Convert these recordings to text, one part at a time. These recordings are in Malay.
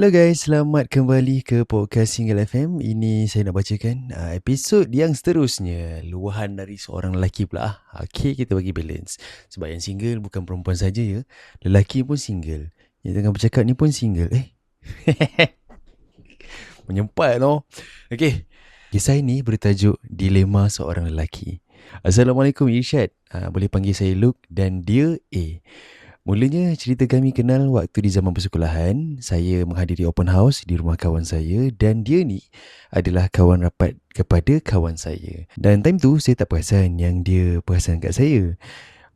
Hello guys, selamat kembali ke podcast Single FM. Ini saya nak bacakan episod yang seterusnya. Luahan dari seorang lelaki pula. Okay, kita bagi balance. Sebab yang single bukan perempuan saja ya. Lelaki pun single. Yang tengah bercakap ni pun single. Menyempat no. Okay, kisah ini bertajuk Dilema Seorang Lelaki. Assalamualaikum Irsyad. Boleh panggil saya Luke dan dia A. Mulanya cerita kami kenal waktu di zaman persekolahan. Saya menghadiri open house di rumah kawan saya dan dia ni adalah kawan rapat kepada kawan saya. Dan time tu saya tak perasan yang dia perasan kat saya.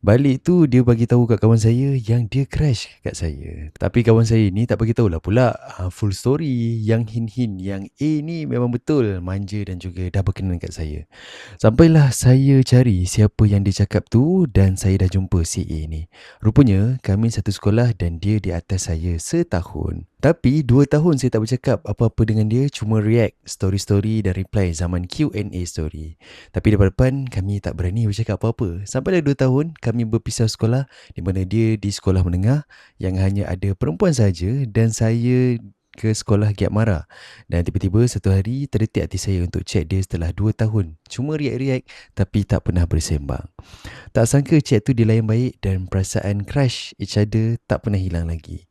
Balik tu dia bagi tahu kat kawan saya yang dia crush kat saya. Tapi kawan saya ni tak bagi tahu lah pula full story yang hint-hint yang A ni memang betul manja dan juga dah berkenan kat saya. Sampailah saya cari siapa yang dia cakap tu dan saya dah jumpa si A ni. Rupanya kami satu sekolah dan dia di atas saya setahun. Tapi 2 tahun saya tak bercakap apa-apa dengan dia, cuma react story-story dan reply zaman Q&A story. Tapi depan-depan kami tak berani bercakap apa-apa. Sampailah 2 tahun kami berpisah sekolah di mana dia di sekolah menengah yang hanya ada perempuan saja dan saya ke sekolah Giat Mara. Dan tiba-tiba satu hari terdetik hati saya untuk chat dia setelah 2 tahun. Cuma react-react tapi tak pernah bersembang. Tak sangka chat tu dilayan baik dan perasaan crush each other tak pernah hilang lagi.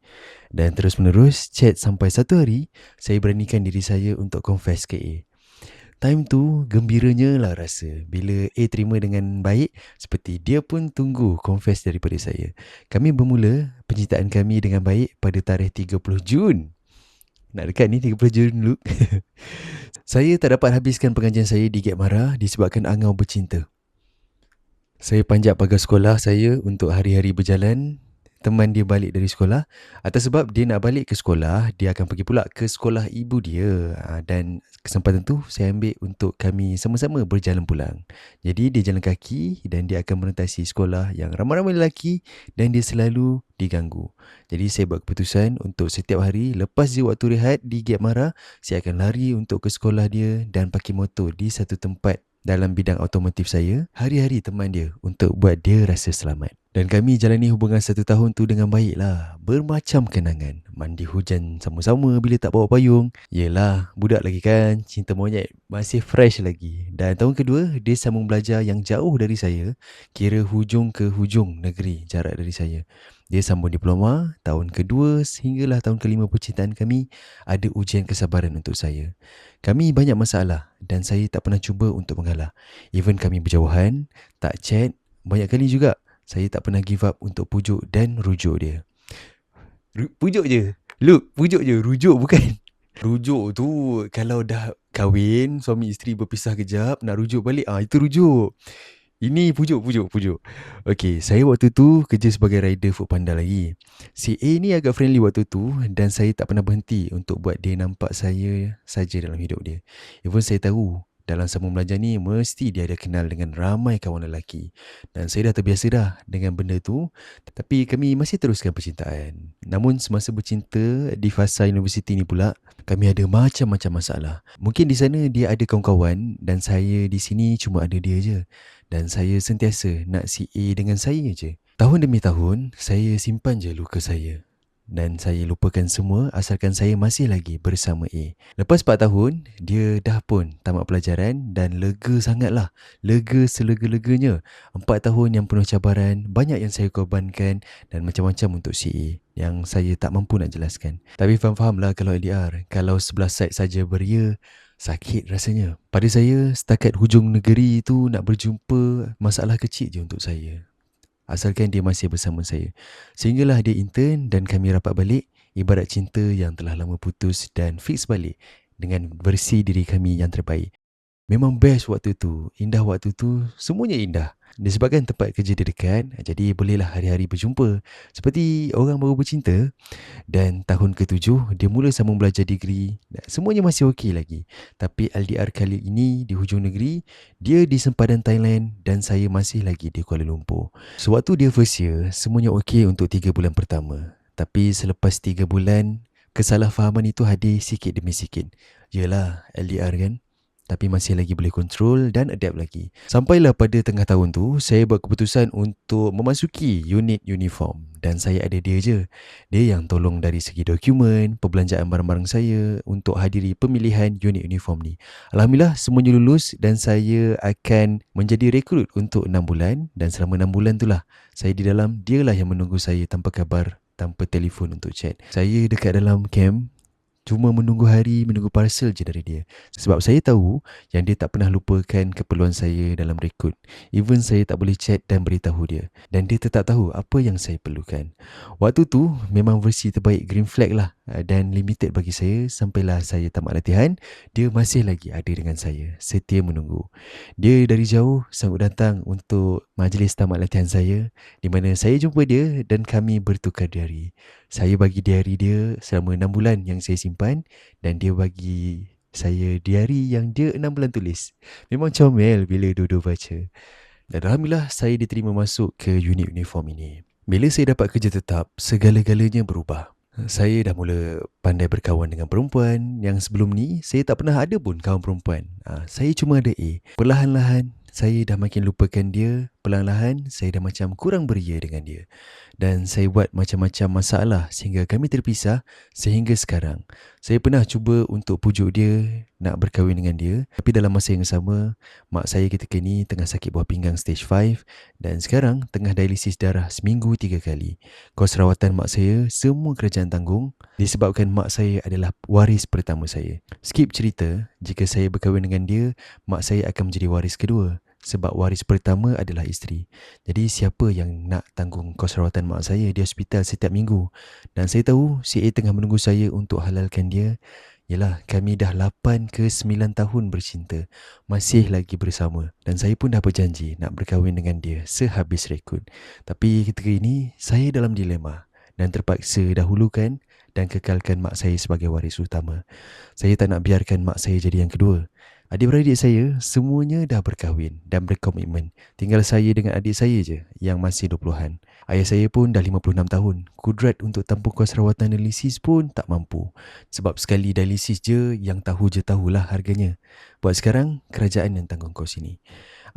Dan terus menerus chat sampai satu hari saya beranikan diri saya untuk confess ke A. Time tu gembiranya lah rasa bila A terima dengan baik seperti dia pun tunggu confess daripada saya. Kami bermula pencintaan kami dengan baik pada tarikh 30 Jun. Nak dekat ni 30 Jun Luke. Saya tak dapat habiskan pengajian saya di Giat Mara disebabkan angau bercinta. Saya panjat pagar sekolah saya untuk hari-hari berjalan. Teman dia balik dari sekolah. Atas sebab dia nak balik ke sekolah, dia akan pergi pula ke sekolah ibu dia. Dan kesempatan tu saya ambil untuk kami sama-sama berjalan pulang. Jadi dia jalan kaki dan dia akan merentasi sekolah yang ramai-ramai lelaki dan dia selalu diganggu. Jadi saya buat keputusan untuk setiap hari lepas dia waktu rehat di Giat Mara, saya akan lari untuk ke sekolah dia dan parking motor di satu tempat dalam bidang automotif saya, hari-hari teman dia untuk buat dia rasa selamat. Dan kami jalani hubungan 1 tahun tu dengan baik lah. Bermacam kenangan. Mandi hujan sama-sama bila tak bawa payung. Yelah, budak lagi kan. Cinta monyet masih fresh lagi. Dan tahun kedua, dia sambung belajar yang jauh dari saya. Kira hujung ke hujung negeri jarak dari saya. Dia sambung diploma. Tahun kedua sehinggalah tahun kelima percintaan kami, ada ujian kesabaran untuk saya. Kami banyak masalah dan saya tak pernah cuba untuk mengalah. Even kami berjauhan, tak chat, banyak kali juga saya tak pernah give up untuk pujuk dan rujuk dia. Pujuk je. Look, pujuk je. Rujuk bukan. Rujuk tu kalau dah kahwin, suami isteri berpisah kejap, nak rujuk balik, itu rujuk. Ini pujuk. Okay, saya waktu tu kerja sebagai rider Foodpanda lagi. Si A ni agak friendly waktu tu dan saya tak pernah berhenti untuk buat dia nampak saya saja dalam hidup dia. Even saya tahu dalam sambung belajar ni mesti dia ada kenal dengan ramai kawan lelaki. Dan saya dah terbiasa dah dengan benda tu. Tapi kami masih teruskan percintaan. Namun semasa bercinta di fasa universiti ni pula, kami ada macam-macam masalah. Mungkin di sana dia ada kawan-kawan dan saya di sini cuma ada dia je. Dan saya sentiasa nak si A dengan saya je. Tahun demi tahun, saya simpan je luka saya. Dan saya lupakan semua asalkan saya masih lagi bersama A. Lepas 4 tahun, dia dah pun tamat pelajaran dan lega sangatlah. Lega selega-leganya. 4 tahun yang penuh cabaran, banyak yang saya korbankan dan macam-macam untuk si A yang saya tak mampu nak jelaskan. Tapi faham-fahamlah kalau LDR, kalau sebelah side saja beria, sakit rasanya. Pada saya, setakat hujung negeri tu nak berjumpa masalah kecil je untuk saya. Asalkan dia masih bersama saya. Sehinggalah dia intern dan kami rapat balik, ibarat cinta yang telah lama putus dan fix balik dengan versi diri kami yang terbaik. Memang best waktu tu, indah waktu tu, semuanya indah. Disebabkan tempat kerja dia dekat, jadi bolehlah hari-hari berjumpa. Seperti orang baru bercinta. Dan tahun ke-7, dia mula sambung belajar degree. Semuanya masih okey lagi. Tapi LDR kali ini di hujung negeri, dia di sempadan Thailand dan saya masih lagi di Kuala Lumpur. Sewaktu dia first year, semuanya okey untuk 3 bulan pertama. Tapi selepas 3 bulan, kesalahfahaman itu hadir sikit demi sikit. Yelah, LDR kan? Tapi masih lagi boleh kontrol dan adapt lagi. Sampailah pada tengah tahun tu, saya buat keputusan untuk memasuki unit uniform. dan saya ada dia je. Dia yang tolong dari segi dokumen, perbelanjaan barang-barang saya untuk hadiri pemilihan unit uniform ni. Alhamdulillah semuanya lulus dan saya akan menjadi rekrut untuk 6 bulan, dan selama 6 bulan tu lah saya di dalam, dialah yang menunggu saya tanpa kabar, tanpa telefon untuk chat. Saya dekat dalam camp cuma menunggu hari, menunggu parcel je dari dia. Sebab saya tahu yang dia tak pernah lupakan keperluan saya dalam rekrut. Even saya tak boleh chat dan beritahu dia. Dan dia tetap tahu apa yang saya perlukan. Waktu tu memang versi terbaik Green Flag lah. Dan limited bagi saya. Sampailah saya tamat latihan, dia masih lagi ada dengan saya, setia menunggu. Dia dari jauh sanggup datang untuk majlis tamat latihan saya, di mana saya jumpa dia dan kami bertukar diari. Saya bagi diari dia selama 6 bulan yang saya simpan, dan dia bagi saya diari yang dia 6 bulan tulis. Memang comel bila dua-dua baca. Dan alhamdulillah saya diterima masuk ke unit uniform ini. Bila saya dapat kerja tetap, segala-galanya berubah. Saya dah mula pandai berkawan dengan perempuan yang sebelum ni saya tak pernah ada pun kawan perempuan. Saya cuma ada A. Perlahan-lahan saya dah makin lupakan dia. Perlahan-lahan saya dah macam kurang beria dengan dia. Dan saya buat macam-macam masalah sehingga kami terpisah sehingga sekarang. Saya pernah cuba untuk pujuk dia nak berkahwin dengan dia, tapi dalam masa yang sama, mak saya ketika ni tengah sakit buah pinggang stage 5 dan sekarang tengah dialisis darah seminggu 3 kali. Kos rawatan mak saya semua kerajaan tanggung disebabkan mak saya adalah waris pertama saya. Skip cerita, jika saya berkahwin dengan dia, mak saya akan menjadi waris kedua. Sebab waris pertama adalah isteri. Jadi siapa yang nak tanggung kos rawatan mak saya di hospital setiap minggu? Dan saya tahu si A tengah menunggu saya untuk halalkan dia. Yalah, kami dah 8 ke 9 tahun bercinta, masih lagi bersama. Dan saya pun dah berjanji nak berkahwin dengan dia sehabis rekrut. Tapi ketika ini, saya dalam dilema dan terpaksa dahulukan dan kekalkan mak saya sebagai waris utama. Saya tak nak biarkan mak saya jadi yang kedua. Adik-beradik saya semuanya dah berkahwin dan berkomitmen. Tinggal saya dengan adik saya je yang masih 20-an. Ayah saya pun dah 56 tahun. Kudrat untuk tampung kos rawatan dialisis pun tak mampu. Sebab sekali dialisis je, yang tahu je tahulah harganya. Buat sekarang, kerajaan yang tanggung kos ini.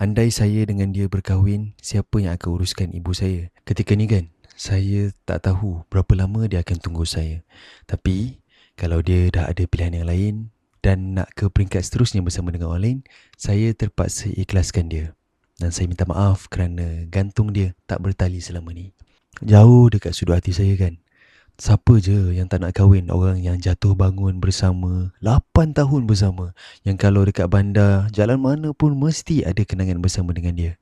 Andai saya dengan dia berkahwin, siapa yang akan uruskan ibu saya? Ketika ni kan, saya tak tahu berapa lama dia akan tunggu saya. Tapi, kalau dia dah ada pilihan yang lain dan nak ke peringkat seterusnya bersama dengan orang lain, saya terpaksa ikhlaskan dia. Dan saya minta maaf kerana gantung dia tak bertali selama ni. Jauh dekat sudut hati saya kan. Siapa je yang tak nak kahwin orang yang jatuh bangun bersama 8 tahun bersama, yang kalau dekat bandar, jalan mana pun mesti ada kenangan bersama dengan dia.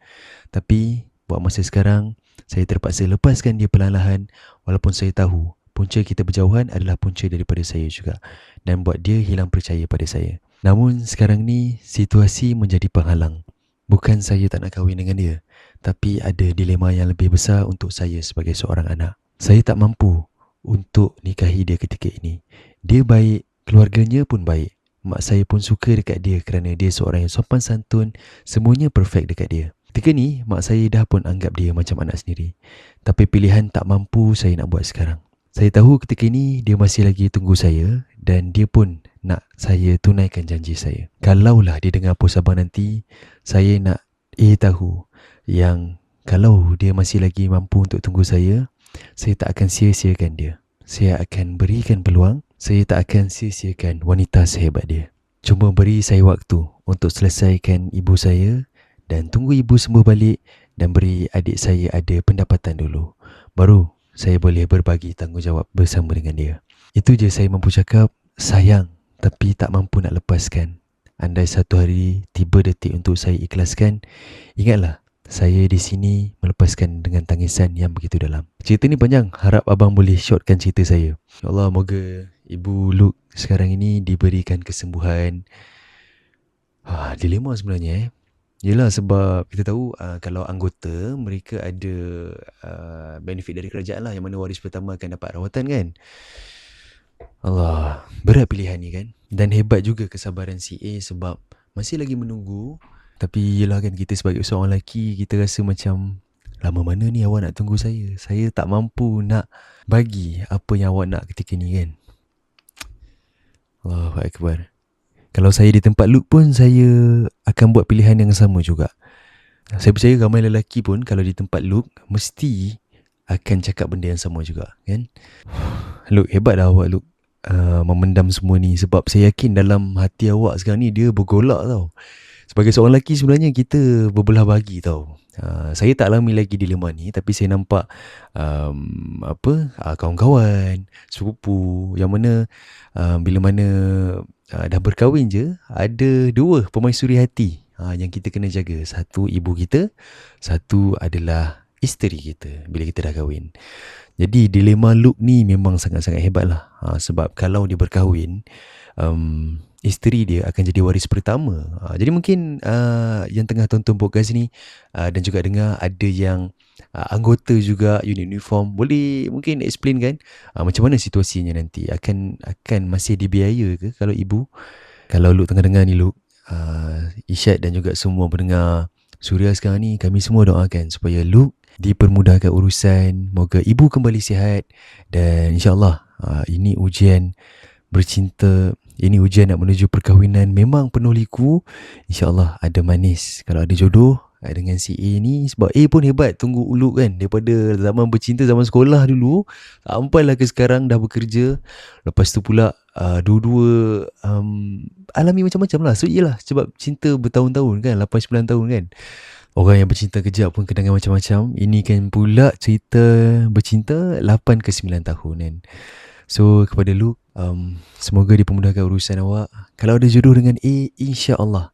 Tapi buat masa sekarang, saya terpaksa lepaskan dia perlahan-lahan, walaupun saya tahu punca kita berjauhan adalah punca daripada saya juga, dan buat dia hilang percaya pada saya. Namun sekarang ni situasi menjadi penghalang. Bukan saya tak nak kahwin dengan dia, tapi ada dilema yang lebih besar untuk saya sebagai seorang anak. Saya tak mampu untuk nikahi dia ketika ini. Dia baik, keluarganya pun baik. Mak saya pun suka dekat dia kerana dia seorang yang sopan santun, semuanya perfect dekat dia. Ketika ni, mak saya dah pun anggap dia macam anak sendiri. Tapi pilihan tak mampu saya nak buat sekarang. Saya tahu ketika ini dia masih lagi tunggu saya dan dia pun nak saya tunaikan janji saya. Kalaulah dia dengar post abang nanti, saya nak tahu yang kalau dia masih lagi mampu untuk tunggu saya tak akan sia-siakan dia. Saya akan berikan peluang, saya tak akan sia-siakan wanita sehebat dia. Cuma beri saya waktu untuk selesaikan ibu saya dan tunggu ibu sembuh balik dan beri adik saya ada pendapatan dulu. Baru saya boleh berbagi tanggungjawab bersama dengan dia. Itu je saya mampu cakap. Sayang, tapi tak mampu nak lepaskan. Andai satu hari tiba detik untuk saya ikhlaskan, ingatlah, saya di sini melepaskan dengan tangisan yang begitu dalam. Cerita ni panjang, harap abang boleh shortkan cerita saya. Ya Allah, moga Ibu Luke sekarang ini diberikan kesembuhan. Dilema sebenarnya Yelah, sebab kita tahu kalau anggota mereka ada benefit dari kerajaan lah, yang mana waris pertama akan dapat rawatan kan. Allah, berat pilihan ni kan. Dan hebat juga kesabaran si A sebab masih lagi menunggu. Tapi yelah kan, kita sebagai seorang lelaki, kita rasa macam lama mana ni awak nak tunggu saya. Saya tak mampu nak bagi apa yang awak nak ketika ni kan. Allahu Akbar. Kalau saya di tempat Luke pun, saya akan buat pilihan yang sama juga. Saya percaya ramai lelaki pun kalau di tempat Luke, mesti akan cakap benda yang sama juga, kan? Look, hebat lah awak, Look. Memendam semua ni. Sebab saya yakin dalam hati awak sekarang ni dia bergolak tau. Sebagai seorang lelaki sebenarnya kita berbelah bagi tau. Saya tak alami lagi dilema ni, tapi saya nampak kawan-kawan, sepupu yang mana bila mana dah berkahwin je, ada dua permaisuri hati yang kita kena jaga. Satu ibu kita, satu adalah isteri kita bila kita dah kahwin. Jadi dilema Luke ni memang sangat-sangat hebat lah. Sebab kalau dia berkahwin, isteri dia akan jadi waris pertama. Jadi mungkin yang tengah tonton podcast ni dan juga dengar ada yang anggota juga unit uniform, boleh mungkin explain kan macam mana situasinya nanti. Akan masih dibiaya ke kalau ibu? Kalau Luke tengah dengar ni, Luke, Isyad dan juga semua pendengar Suria sekarang ni, kami semua doakan supaya Luke dipermudahkan urusan, moga ibu kembali sihat, dan insyaAllah ini ujian bercinta, ini ujian nak menuju perkahwinan memang penuh liku. InsyaAllah ada manis kalau ada jodoh dengan si A ni. Sebab A pun hebat, tunggu Luke kan, daripada zaman bercinta, zaman sekolah dulu sampailah ke sekarang dah bekerja. Lepas tu pula dua-dua alami macam-macam lah. So yelah, sebab cinta bertahun-tahun kan, 8-9 tahun kan. Orang yang bercinta kejap pun kenangan macam-macam. Ini kan pula cerita bercinta 8 ke 9 tahun kan. So kepada Luke, semoga dipermudahkan urusan awak. Kalau ada jodoh dengan A, insya-Allah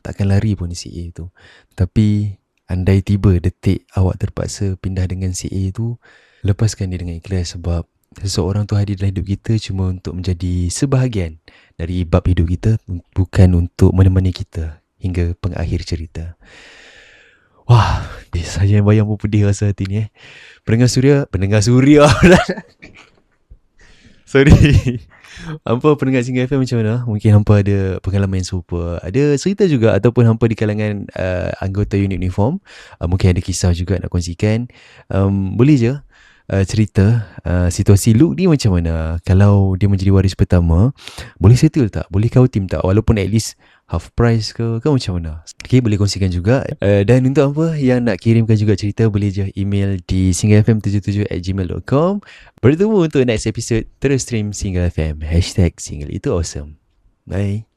takkan lari pun si A tu. Tapi andai tiba detik awak terpaksa pindah dengan si A tu, lepaskan dia dengan ikhlas. Sebab seseorang tu hadir dalam hidup kita cuma untuk menjadi sebahagian dari bab hidup kita, bukan untuk menemani kita hingga pengakhir cerita. Wah, saya yang bayang pun pedih rasa hati ni. Pendengar Suria Sorry. Hampa pendengar Singgah FM macam mana? Mungkin hampa ada pengalaman yang serupa, ada cerita juga, ataupun hampa di kalangan anggota unit uniform, mungkin ada kisah juga nak kongsikan. Boleh je cerita situasi Luke ni macam mana. Kalau dia menjadi waris pertama, boleh settle tak? Boleh kau tim tak? Walaupun at least half price ke macam mana? Okay, boleh kongsikan juga. Dan untuk apa yang nak kirimkan juga cerita, boleh je email di singlefm77@gmail.com. Bertemu untuk next episode. Terus stream Single FM. #Single itu awesome. Bye.